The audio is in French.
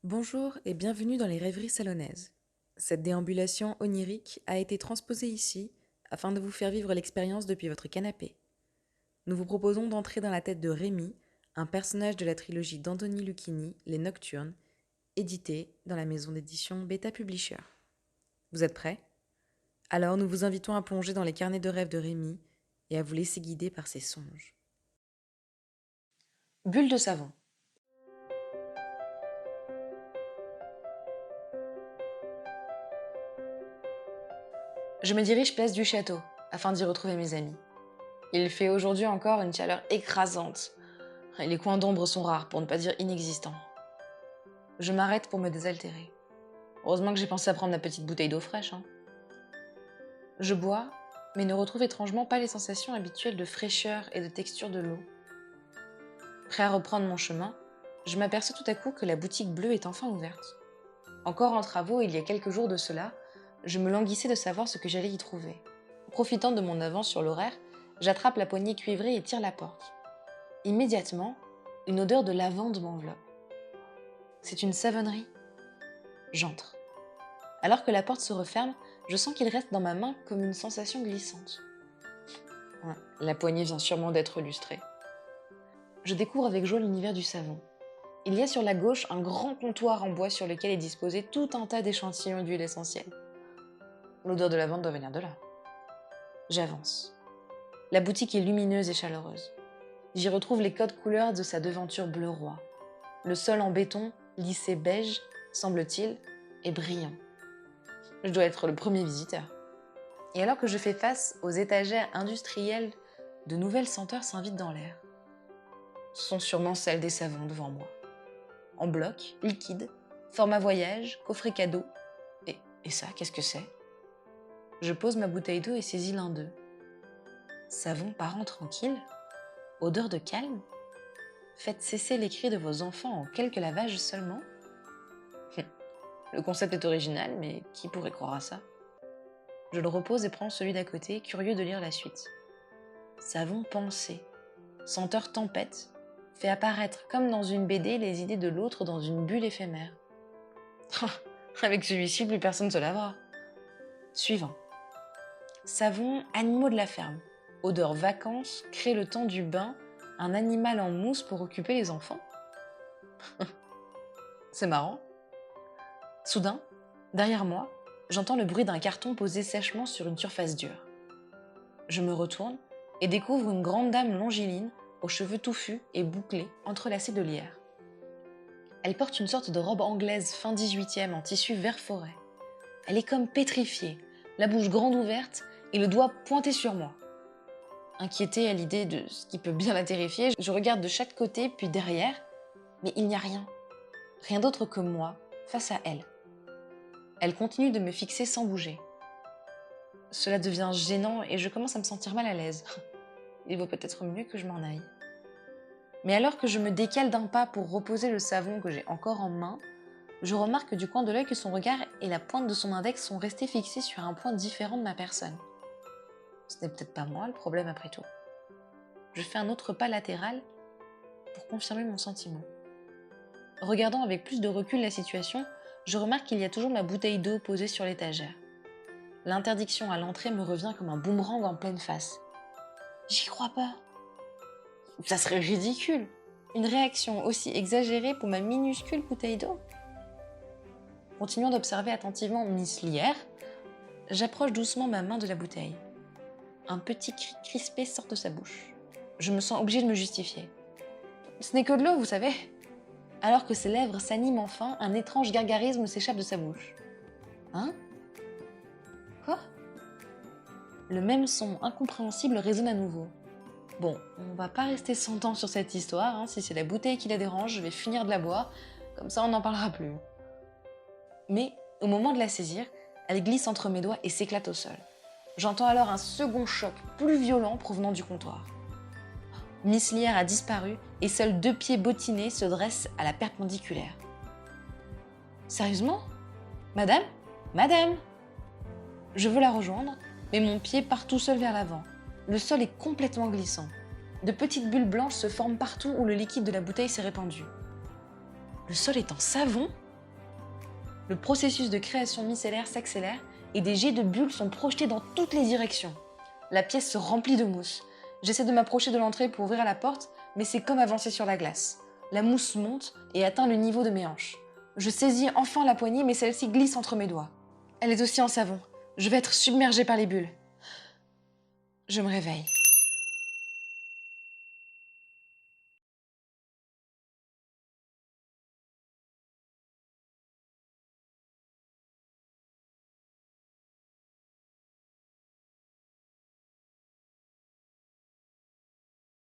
Bonjour et bienvenue dans les rêveries salonnaises. Cette déambulation onirique a été transposée ici afin de vous faire vivre l'expérience depuis votre canapé. Nous vous proposons d'entrer dans la tête de Rémi, un personnage de la trilogie d'Anthony Lucchini, Les Nocturnes, édité dans la maison d'édition Beta Publisher. Vous êtes prêts? Alors nous vous invitons à plonger dans les carnets de rêves de Rémi et à vous laisser guider par ses songes. Bulle de savon. Je me dirige place du château, afin d'y retrouver mes amis. Il fait aujourd'hui encore une chaleur écrasante, et les coins d'ombre sont rares, pour ne pas dire inexistants. Je m'arrête pour me désaltérer. Heureusement que j'ai pensé à prendre ma petite bouteille d'eau fraîche. Je bois, mais ne retrouve étrangement pas les sensations habituelles de fraîcheur et de texture de l'eau. Prêt à reprendre mon chemin, je m'aperçois tout à coup que la boutique bleue est enfin ouverte. Encore en travaux il y a quelques jours de cela, je me languissais de savoir ce que j'allais y trouver. Profitant de mon avance sur l'horaire, j'attrape la poignée cuivrée et tire la porte. Immédiatement, une odeur de lavande m'enveloppe. C'est une savonnerie. J'entre. Alors que la porte se referme, je sens qu'il reste dans ma main comme une sensation glissante. Ouais, la poignée vient sûrement d'être lustrée. Je découvre avec joie l'univers du savon. Il y a sur la gauche un grand comptoir en bois sur lequel est disposé tout un tas d'échantillons d'huile essentielle. L'odeur de lavande doit venir de là. J'avance. La boutique est lumineuse et chaleureuse. J'y retrouve les codes couleurs de sa devanture bleu roi. Le sol en béton, lissé beige, semble-t-il, est brillant. Je dois être le premier visiteur. Et alors que je fais face aux étagères industrielles, de nouvelles senteurs s'invitent dans l'air. Ce sont sûrement celles des savons devant moi. En bloc, liquide, format voyage, coffret cadeau. Et ça, qu'est-ce que c'est? Je pose ma bouteille d'eau et saisis l'un d'eux. Savon parent tranquille? Odeur de calme? Faites cesser les cris de vos enfants en quelques lavages seulement? Le concept est original, mais qui pourrait croire à ça? Je le repose et prends celui d'à côté, curieux de lire la suite. Savon pensée, senteur tempête, fait apparaître comme dans une BD les idées de l'autre dans une bulle éphémère. Avec celui-ci, plus personne ne se lavera. Suivant. Savon animaux de la ferme. Odeur vacances, crée le temps du bain, un animal en mousse pour occuper les enfants. C'est marrant. Soudain, derrière moi, j'entends le bruit d'un carton posé sèchement sur une surface dure. Je me retourne et découvre une grande dame longiligne, aux cheveux touffus et bouclés, entrelacés de lierre. Elle porte une sorte de robe anglaise fin 18e en tissu vert forêt. Elle est comme pétrifiée, la bouche grande ouverte et le doigt pointé sur moi. Inquiétée à l'idée de ce qui peut bien la terrifier, je regarde de chaque côté puis derrière, mais il n'y a rien. Rien d'autre que moi, face à elle. Elle continue de me fixer sans bouger. Cela devient gênant et je commence à me sentir mal à l'aise. Il vaut peut-être mieux que je m'en aille. Mais alors que je me décale d'un pas pour reposer le savon que j'ai encore en main, je remarque du coin de l'œil que son regard et la pointe de son index sont restés fixés sur un point différent de ma personne. Ce n'est peut-être pas moi le problème après tout. Je fais un autre pas latéral pour confirmer mon sentiment. Regardant avec plus de recul la situation, je remarque qu'il y a toujours ma bouteille d'eau posée sur l'étagère. L'interdiction à l'entrée me revient comme un boomerang en pleine face. J'y crois pas. Ça serait ridicule. Une réaction aussi exagérée pour ma minuscule bouteille d'eau. Continuant d'observer attentivement Miss Lière, j'approche doucement ma main de la bouteille. Un petit cri crispé sort de sa bouche. Je me sens obligée de me justifier. Ce n'est que de l'eau, vous savez. Alors que ses lèvres s'animent enfin, un étrange gargarisme s'échappe de sa bouche. Hein? Quoi? Le même son incompréhensible résonne à nouveau. Bon, on va pas rester 100 ans sur cette histoire, si c'est la bouteille qui la dérange, je vais finir de la boire, comme ça on n'en parlera plus. Mais, au moment de la saisir, elle glisse entre mes doigts et s'éclate au sol. J'entends alors un second choc plus violent provenant du comptoir. Miss Lière a disparu et seuls 2 pieds bottinés se dressent à la perpendiculaire. Sérieusement? Madame? Madame? Je veux la rejoindre, mais mon pied part tout seul vers l'avant. Le sol est complètement glissant. De petites bulles blanches se forment partout où le liquide de la bouteille s'est répandu. Le sol est en savon? Le processus de création micellaire s'accélère et des jets de bulles sont projetés dans toutes les directions. La pièce se remplit de mousse. J'essaie de m'approcher de l'entrée pour ouvrir la porte, mais c'est comme avancer sur la glace. La mousse monte et atteint le niveau de mes hanches. Je saisis enfin la poignée, mais celle-ci glisse entre mes doigts. Elle est aussi en savon. Je vais être submergée par les bulles. Je me réveille.